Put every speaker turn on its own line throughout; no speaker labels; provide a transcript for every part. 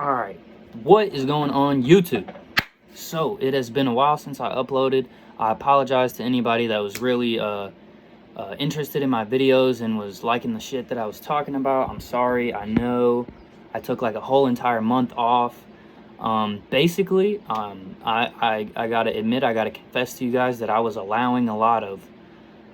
Alright, what is going on YouTube? So, it has been a while since I uploaded. I apologize to anybody that was really interested in my videos and was liking the shit that I was talking about. I'm sorry, I know I took like a whole entire month off. Basically, I gotta admit, I gotta confess to you guys that I was allowing a lot of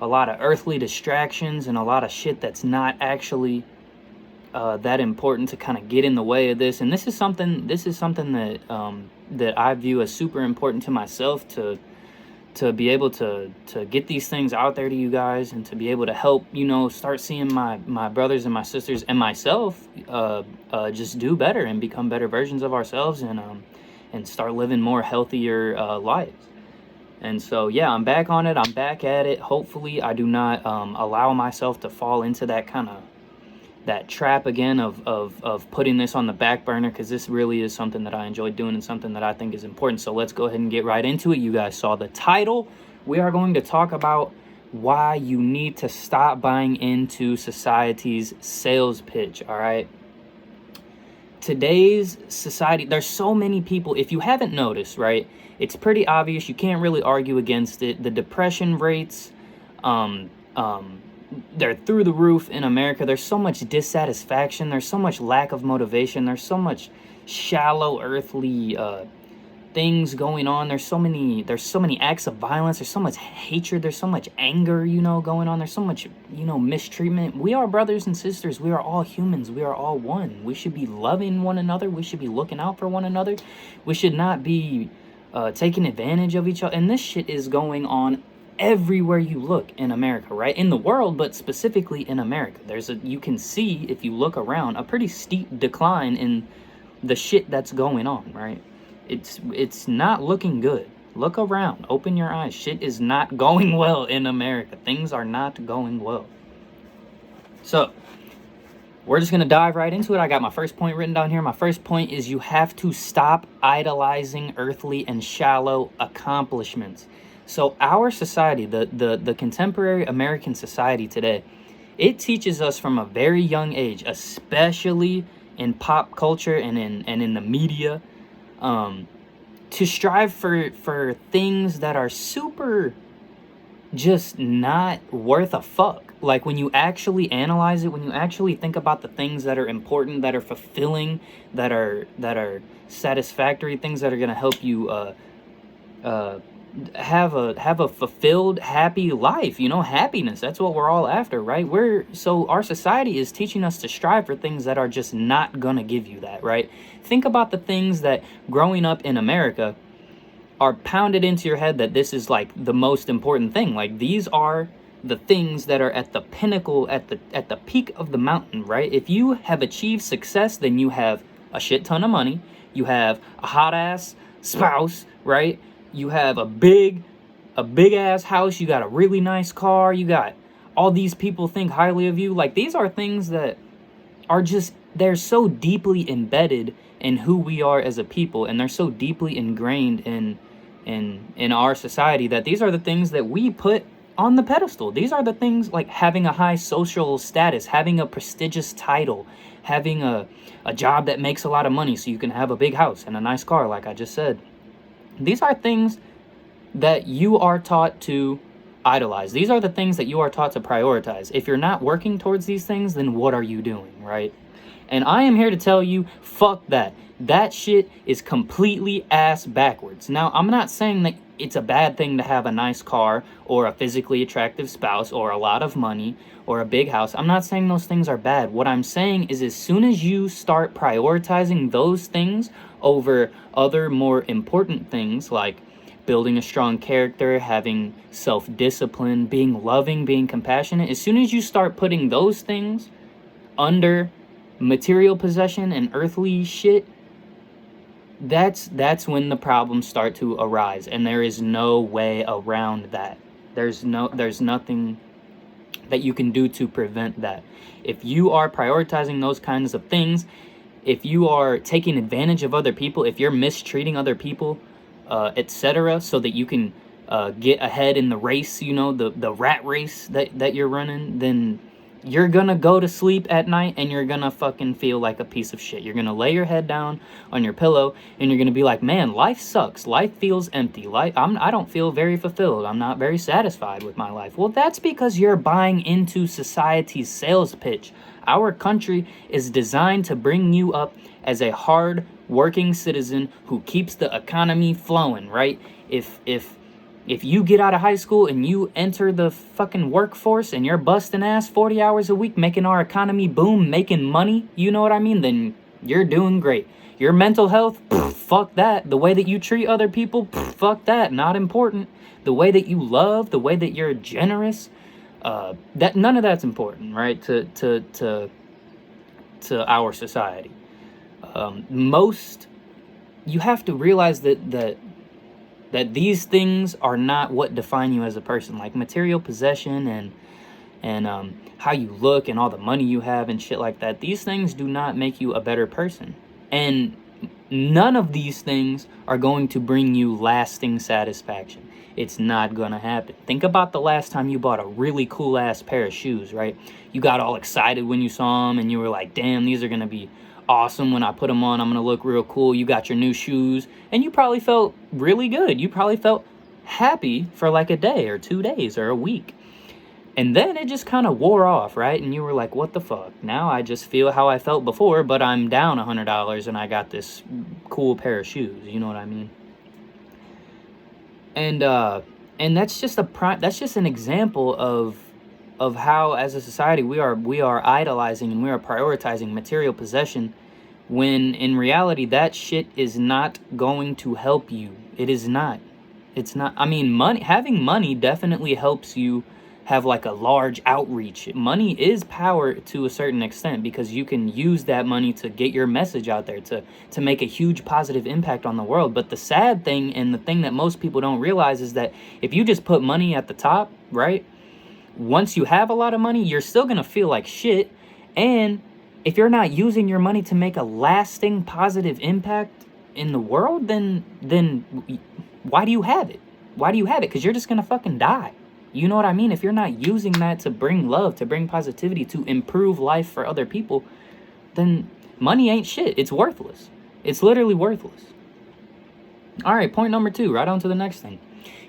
earthly distractions and a lot of shit that's not actually that important to kind of get in the way of this. And this is something that that I view as super important to myself, to be able to get these things out there to you guys, and to be able to help, you know, start seeing my brothers and my sisters and myself just do better and become better versions of ourselves, and start living more healthier lives. And so, yeah, I'm back on it. I'm back at it. Hopefully I do not allow myself to fall into that kind of that trap again of putting this on the back burner, because this really is something that I enjoy doing and something that I think is important. So let's go ahead and get right into it. You guys saw the title. We are going to talk about why you need to stop buying into society's sales pitch. All right, today's society, there's so many people, if you haven't noticed, right, it's pretty obvious, you can't really argue against it. The depression rates, they're through the roof in America. There's so much dissatisfaction. There's so much lack of motivation. There's so much shallow earthly things going on. There's so many acts of violence. There's so much hatred. There's so much anger, you know, going on. There's so much, you know, mistreatment. We are brothers and sisters. We are all humans. We are all one. We should be loving one another. We should be looking out for one another. We should not be taking advantage of each other. And this shit is going on everywhere you look in America, right? In the world, but specifically in America. You can see, if you look around, a pretty steep decline in the shit that's going on, right? It's not looking good. Look around, open your eyes. Shit is not going well in America. Things are not going well. So, we're just gonna dive right into it. I got my first point written down here. My first point is you have to stop idolizing earthly and shallow accomplishments. So our society, the contemporary American society today, it teaches us from a very young age, especially in pop culture and in the media, to strive for things that are super just not worth a fuck. Like, when you actually analyze it, when you actually think about the things that are important, that are fulfilling, that are satisfactory, things that are going to help you have a fulfilled, happy life, you know, happiness. That's what we're all after, right? So our society is teaching us to strive for things that are just not gonna give you that, right? Think about the things that growing up in America are pounded into your head, that this is like the most important thing. Like, these are the things that are at the pinnacle, at the peak of the mountain, right? If you have achieved success, then you have a shit ton of money, you have a hot ass spouse, right? You have a big ass house, you got a really nice car, you got all these people think highly of you. Like, these are things that are just, they're so deeply embedded in who we are as a people, and they're so deeply ingrained in our society, that these are the things that we put on the pedestal. These are the things, like having a high social status, having a prestigious title, having a job that makes a lot of money so you can have a big house and a nice car, like I just said. These are things that you are taught to idolize. These are the things that you are taught to prioritize. If you're not working towards these things, then what are you doing, right? And I am here to tell you, fuck that. That shit is completely ass backwards. Now, I'm not saying that it's a bad thing to have a nice car or a physically attractive spouse or a lot of money or a big house. I'm not saying those things are bad. What I'm saying is, as soon as you start prioritizing those things over other more important things, like building a strong character, having self-discipline, being loving, being compassionate, as soon as you start putting those things under material possession and earthly shit, that's when the problems start to arise, and there is no way around that. There's nothing that you can do to prevent that. If you are prioritizing those kinds of things, if you are taking advantage of other people, if you're mistreating other people, etc., so that you can get ahead in the race, you know, the rat race that you're running, then you're gonna go to sleep at night and you're gonna fucking feel like a piece of shit. You're gonna lay your head down on your pillow and you're gonna be like, man, life sucks. Life feels empty. I don't feel very fulfilled. I'm not very satisfied with my life. Well, that's because you're buying into society's sales pitch. Our country is designed to bring you up as a hard working citizen who keeps the economy flowing, right? If you get out of high school and you enter the fucking workforce and you're busting ass 40 hours a week, making our economy boom, making money, you know what I mean? Then you're doing great. Your mental health, fuck that. The way that you treat other people, fuck that. Not important. The way that you love, the way that you're generous, that none of that's important, right? To our society. You have to realize that these things are not what define you as a person. Like material possession and how you look and all the money you have and shit like that. These things do not make you a better person. And none of these things are going to bring you lasting satisfaction. It's not gonna happen. Think about the last time you bought a really cool ass pair of shoes, right? You got all excited when you saw them and you were like, damn, these are gonna be awesome when I put them on. I'm gonna look real cool. You got your new shoes and you probably felt really good. You probably felt happy for like a day or 2 days or a week. And then it just kind of wore off, right? And you were like, what the fuck? Now I just feel how I felt before, but I'm down $100 and I got this cool pair of shoes. You know what I mean? And that's just that's just an example of how, as a society, we are idolizing and we are prioritizing material possession, when in reality that shit is not going to help you. It is not. It's not. I mean, having money definitely helps you have like a large outreach. Money is power to a certain extent, because you can use that money to get your message out there, to make a huge positive impact on the world. But the sad thing, and the thing that most people don't realize, is that if you just put money at the top, right? Once you have a lot of money, you're still gonna feel like shit. And if you're not using your money to make a lasting positive impact in the world, then why do you have it? Why do you have it? Because you're just gonna fucking die. You know what I mean? If you're not using that to bring love, to bring positivity, to improve life for other people, then money ain't shit. It's worthless. It's literally worthless. All right, point number 2, right on to the next thing.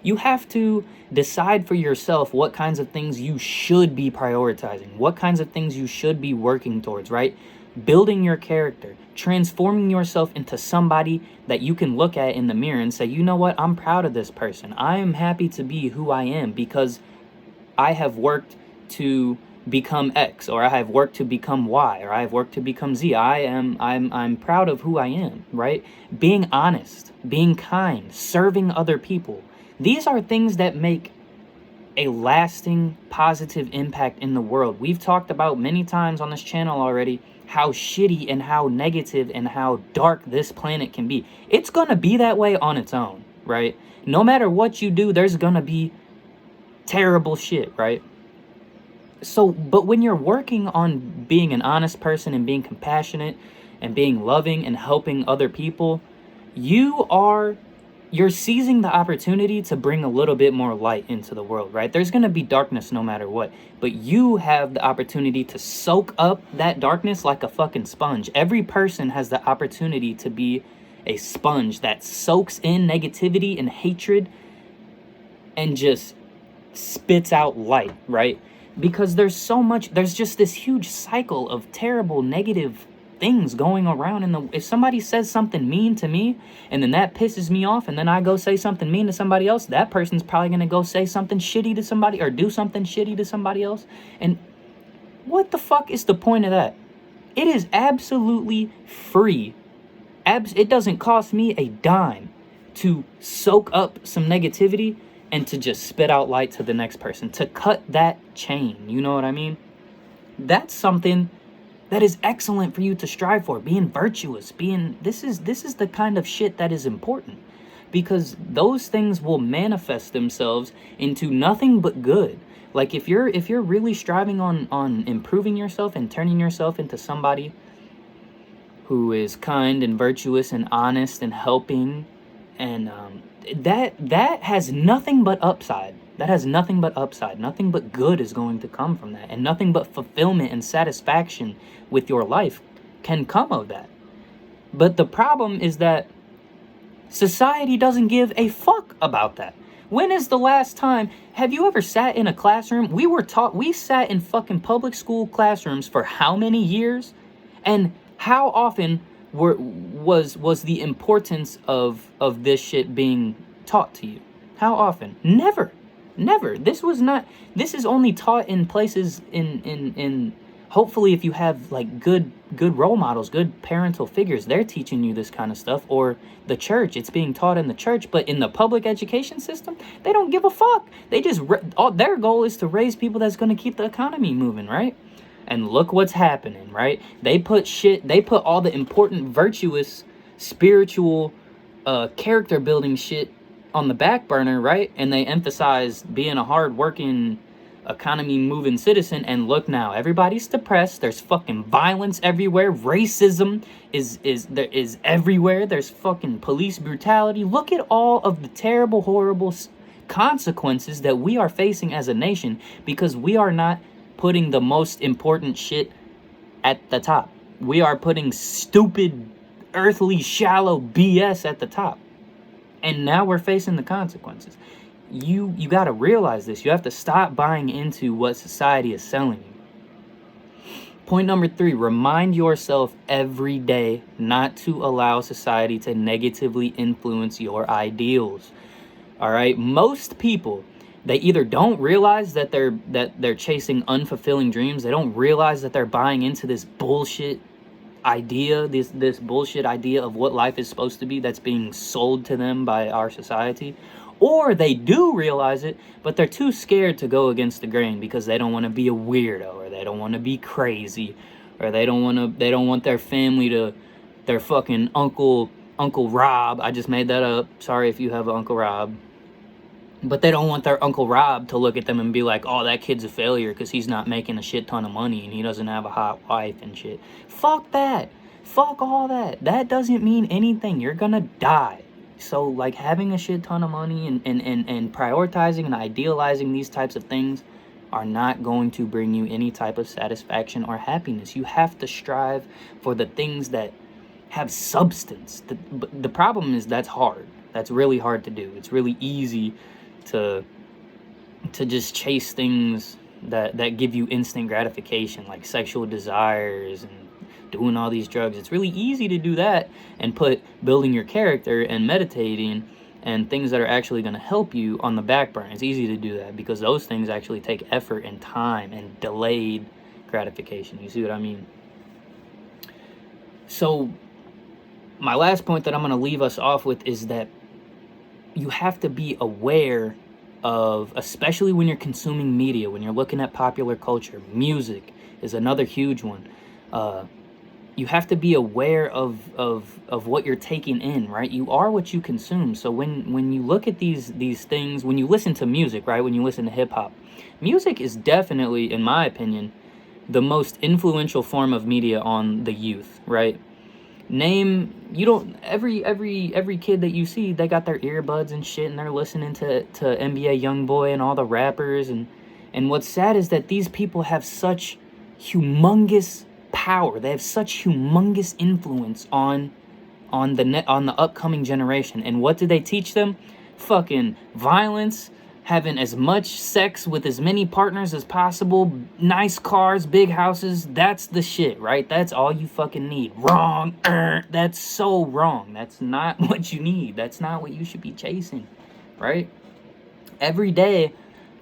You have to decide for yourself what kinds of things you should be prioritizing, what kinds of things you should be working towards, right? Building your character, transforming yourself into somebody that you can look at in the mirror and say, you know what, I'm proud of this person. I am happy to be who I am because I have worked to become X, or I have worked to become Y, or I have worked to become Z. I'm proud of who I am, right? Being honest, being kind, serving other people. These are things that make a lasting positive impact in the world. We've talked about many times on this channel already how shitty and how negative and how dark this planet can be. It's gonna be that way on its own, right? No matter what you do, there's gonna be terrible shit, right? So, but when you're working on being an honest person and being compassionate and being loving and helping other people, you're seizing the opportunity to bring a little bit more light into the world, right? There's going to be darkness no matter what, but you have the opportunity to soak up that darkness like a fucking sponge. Every person has the opportunity to be a sponge that soaks in negativity and hatred and just spits out light, right? Because there's just this huge cycle of terrible negative things going around if somebody says something mean to me and then that pisses me off and then I go say something mean to somebody else, that person's probably going to go say something shitty to somebody or do something shitty to somebody else. And what the fuck is the point of that? It is absolutely free. It doesn't cost me a dime to soak up some negativity and to just spit out light to the next person, to cut that chain. You know what I mean? That's something that is excellent for you to strive for. Being virtuous, this is the kind of shit that is important, because those things will manifest themselves into nothing but good. Like if you're really striving on improving yourself and turning yourself into somebody who is kind and virtuous and honest and helping, and that has nothing but upside. That has nothing but upside. Nothing but good is going to come from that. And nothing but fulfillment and satisfaction with your life can come of that. But the problem is that society doesn't give a fuck about that. When is the last time, have you ever sat in a classroom? We sat in fucking public school classrooms for how many years? And how often was the importance of this shit being taught to you? How often? Never. This is only taught in places in hopefully if you have like good role models, good parental figures, they're teaching you this kind of stuff, or the church, it's being taught in the church. But in the public education system, they don't give a fuck. They just their goal is to raise people that's going to keep the economy moving, right? And look what's happening, right? They put all the important virtuous spiritual character building shit on the back burner, right? And they emphasize being a hard-working, economy-moving citizen. And look now, everybody's depressed. There's fucking violence everywhere. Racism is everywhere. There's fucking police brutality. Look at all of the terrible, horrible consequences that we are facing as a nation because we are not putting the most important shit at the top. We are putting stupid, earthly, shallow BS at the top. And now we're facing the consequences. You got to realize this. You have to stop buying into what society is selling you. Point number 3, remind yourself every day not to allow society to negatively influence your ideals. All right? Most people, they either don't realize that they're chasing unfulfilling dreams. They don't realize that they're buying into this bullshit idea, this bullshit idea of what life is supposed to be that's being sold to them by our society. Or they do realize it, but they're too scared to go against the grain because they don't want to be a weirdo, or they don't want to be crazy, or they don't want their family to, their fucking Uncle Rob, I just made that up, sorry if you have an Uncle Rob, but they don't want their Uncle Rob to look at them and be like, oh, that kid's a failure because he's not making a shit ton of money and he doesn't have a hot wife and shit. Fuck that. Fuck all that. That doesn't mean anything. You're gonna die. So, like, having a shit ton of money and prioritizing and idealizing these types of things are not going to bring you any type of satisfaction or happiness. You have to strive for the things that have substance. The problem is that's hard. That's really hard to do. It's really easy to just chase things that give you instant gratification, like sexual desires and doing all these drugs. It's really easy to do that and put building your character and meditating and things that are actually going to help you on the back burner. It's easy to do that because those things actually take effort and time and delayed gratification. You see what I mean? So my last point that I'm going to leave us off with is that you have to be aware of, especially when you're consuming media, when you're looking at popular culture. Music is another huge one. You have to be aware of what you're taking in, right? You are what you consume. So when you look at these things, when you listen to music, right? When you listen to hip hop, music is definitely, in my opinion, the most influential form of media on the youth, right? Every kid that you see, they got their earbuds and shit and they're listening to NBA Youngboy and all the rappers, and what's sad is that these people have such humongous power. They have such humongous influence on the upcoming generation. And what do they teach them? Fucking violence, having as much sex with as many partners as possible, nice cars, big houses. That's the shit, right? That's all you fucking need. Wrong. That's so wrong. That's not what you need. That's not what you should be chasing, right? Every day,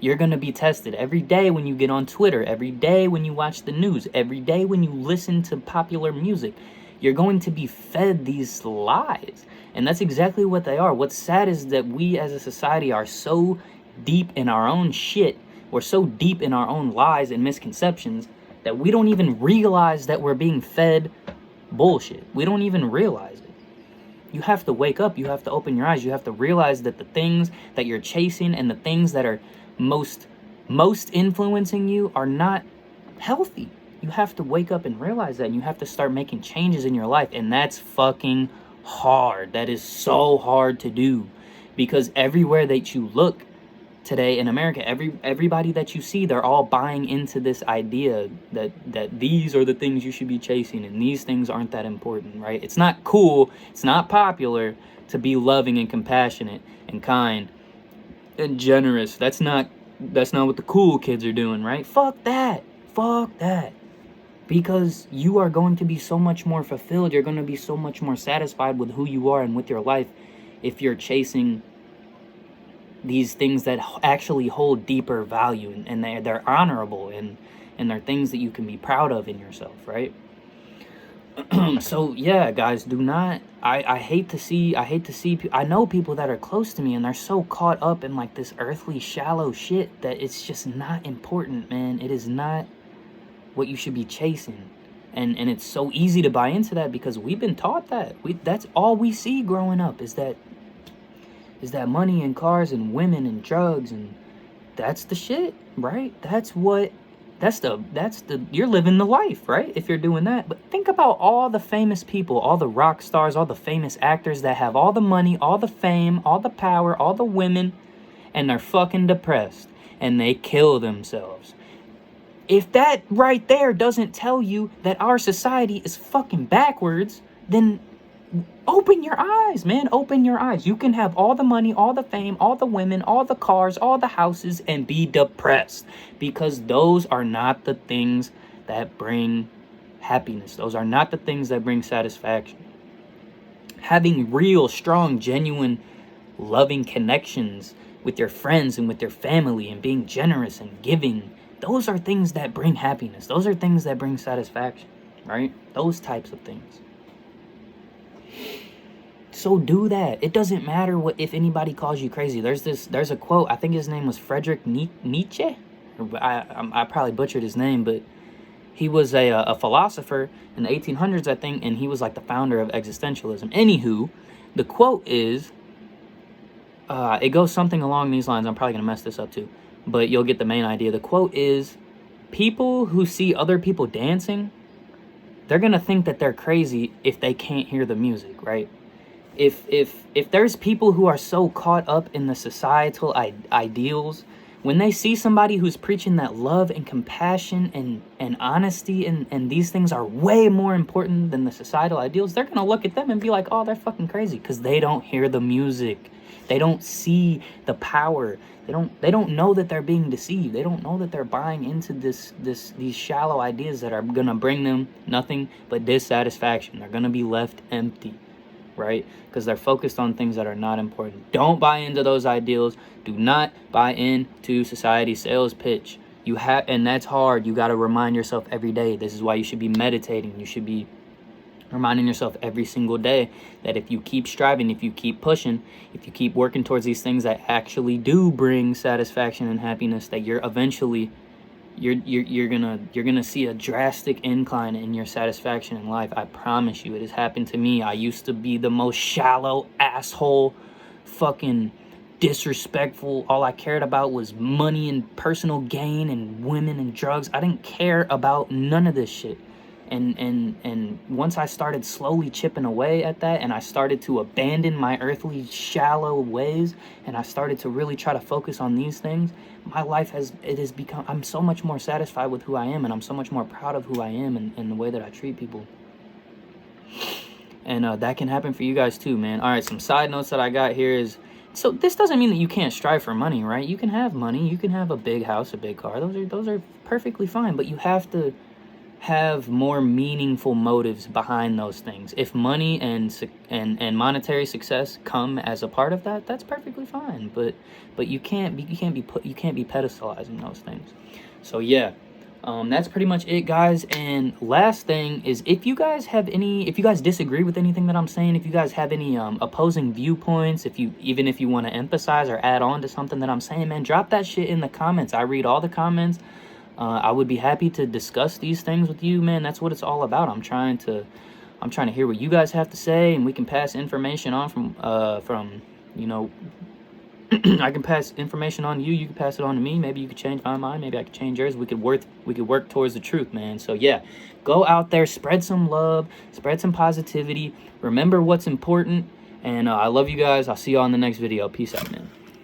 you're going to be tested. Every day when you get on Twitter, every day when you watch the news, every day when you listen to popular music, you're going to be fed these lies. And that's exactly what they are. What's sad is that we as a society are so deep in our own shit, we're so deep in our own lies and misconceptions that we don't even realize that we're being fed bullshit. We don't even realize it. You have to wake up. You have to open your eyes. You have to realize that the things that you're chasing and the things that are most influencing you are not healthy. You have to wake up and realize that, and you have to start making changes in your life. And that's fucking hard. That is so hard to do, because everywhere that you look, today in America. Everybody that you see, they're all buying into this idea that these are the things you should be chasing, and these things aren't that important, right? It's not cool, it's not popular to be loving and compassionate and kind and generous. That's not what the cool kids are doing, right? Fuck that. Fuck that. Because you are going to be so much more fulfilled, you're going to be so much more satisfied with who you are and with your life if you're chasing these things that actually hold deeper value, and they're honorable, and they're things that you can be proud of in yourself, right? So yeah, guys, do not, I hate to see I know people that are close to me, and they're so caught up in like this earthly shallow shit that it's just not important, man. It is not what you should be chasing. And it's so easy to buy into that because we've been taught that. That's all we see growing up is that money and cars and women and drugs, and that's the shit, right? That's the you're living the life, right? If you're doing that. But think about all the famous people, all the rock stars, all the famous actors that have all the money, all the fame, all the power, all the women, and they're fucking depressed and they kill themselves. If that right there doesn't tell you that our society is fucking backwards, then open your eyes, man. Open your eyes. You can have all the money, all the fame, all the women, all the cars, all the houses, and be depressed, because those are not the things that bring happiness. Those are not the things that bring satisfaction. Having real, strong, genuine, loving connections with your friends and with your family, and being generous and giving, those are things that bring happiness. Those are things that bring satisfaction, right? Those types of things. So do that. It doesn't matter if anybody calls you crazy. There's a quote. I think his name was Friedrich Nietzsche. I probably butchered his name, but he was a philosopher in the 1800s, I think, and he was like the founder of existentialism. Anywho, the quote is, it goes something along these lines. I'm probably gonna mess this up too, but you'll get the main idea. The quote is, people who see other people dancing, they're gonna think that they're crazy if they can't hear the music, right? If there's people who are so caught up in the societal ideals, when they see somebody who's preaching that love and compassion and honesty, and these things are way more important than the societal ideals, they're gonna look at them and be like, oh, they're fucking crazy, because they don't hear the music. They don't see the power. They don't know that they're being deceived. They don't know that they're buying into these shallow ideas that are gonna bring them nothing but dissatisfaction. They're gonna be left empty, right? Because they're focused on things that are not important. Don't buy into those ideals. Do not buy into society's sales pitch. And that's hard. You got to remind yourself every day. This is why you should be meditating. You should be reminding yourself every single day that if you keep striving, if you keep pushing, if you keep working towards these things that actually do bring satisfaction and happiness, that you're eventually you're gonna see a drastic incline in your satisfaction in life. I promise you. It has happened to me. I used to be the most shallow asshole, fucking disrespectful. All I cared about was money and personal gain and women and drugs. I didn't care about none of this shit. And once I started slowly chipping away at that, and I started to abandon my earthly shallow ways, and I started to really try to focus on these things, my life has become, I'm so much more satisfied with who I am, and I'm so much more proud of who I am and the way that I treat people. And that can happen for you guys too, man. All right, some side notes that I got here is, so this doesn't mean that you can't strive for money, right? You can have money, you can have a big house, a big car. Those are perfectly fine, but you have to have more meaningful motives behind those things. If money and monetary success come as a part of that, that's perfectly fine. But you can't be pedestalizing those things. So yeah, that's pretty much it, guys. And last thing is, if you guys disagree with anything that I'm saying, if you guys have any opposing viewpoints, if you want to emphasize or add on to something that I'm saying, man, drop that shit in the comments. I read all the comments. I would be happy to discuss these things with you, man. That's what it's all about. I'm trying to hear what you guys have to say, and we can pass information on from you know, I can pass information on to you. You can pass it on to me. Maybe you could change my mind. Maybe I could change yours. We could work towards the truth, man. So yeah, go out there, spread some love, spread some positivity. Remember what's important, and I love you guys. I'll see you all in the next video. Peace out, man.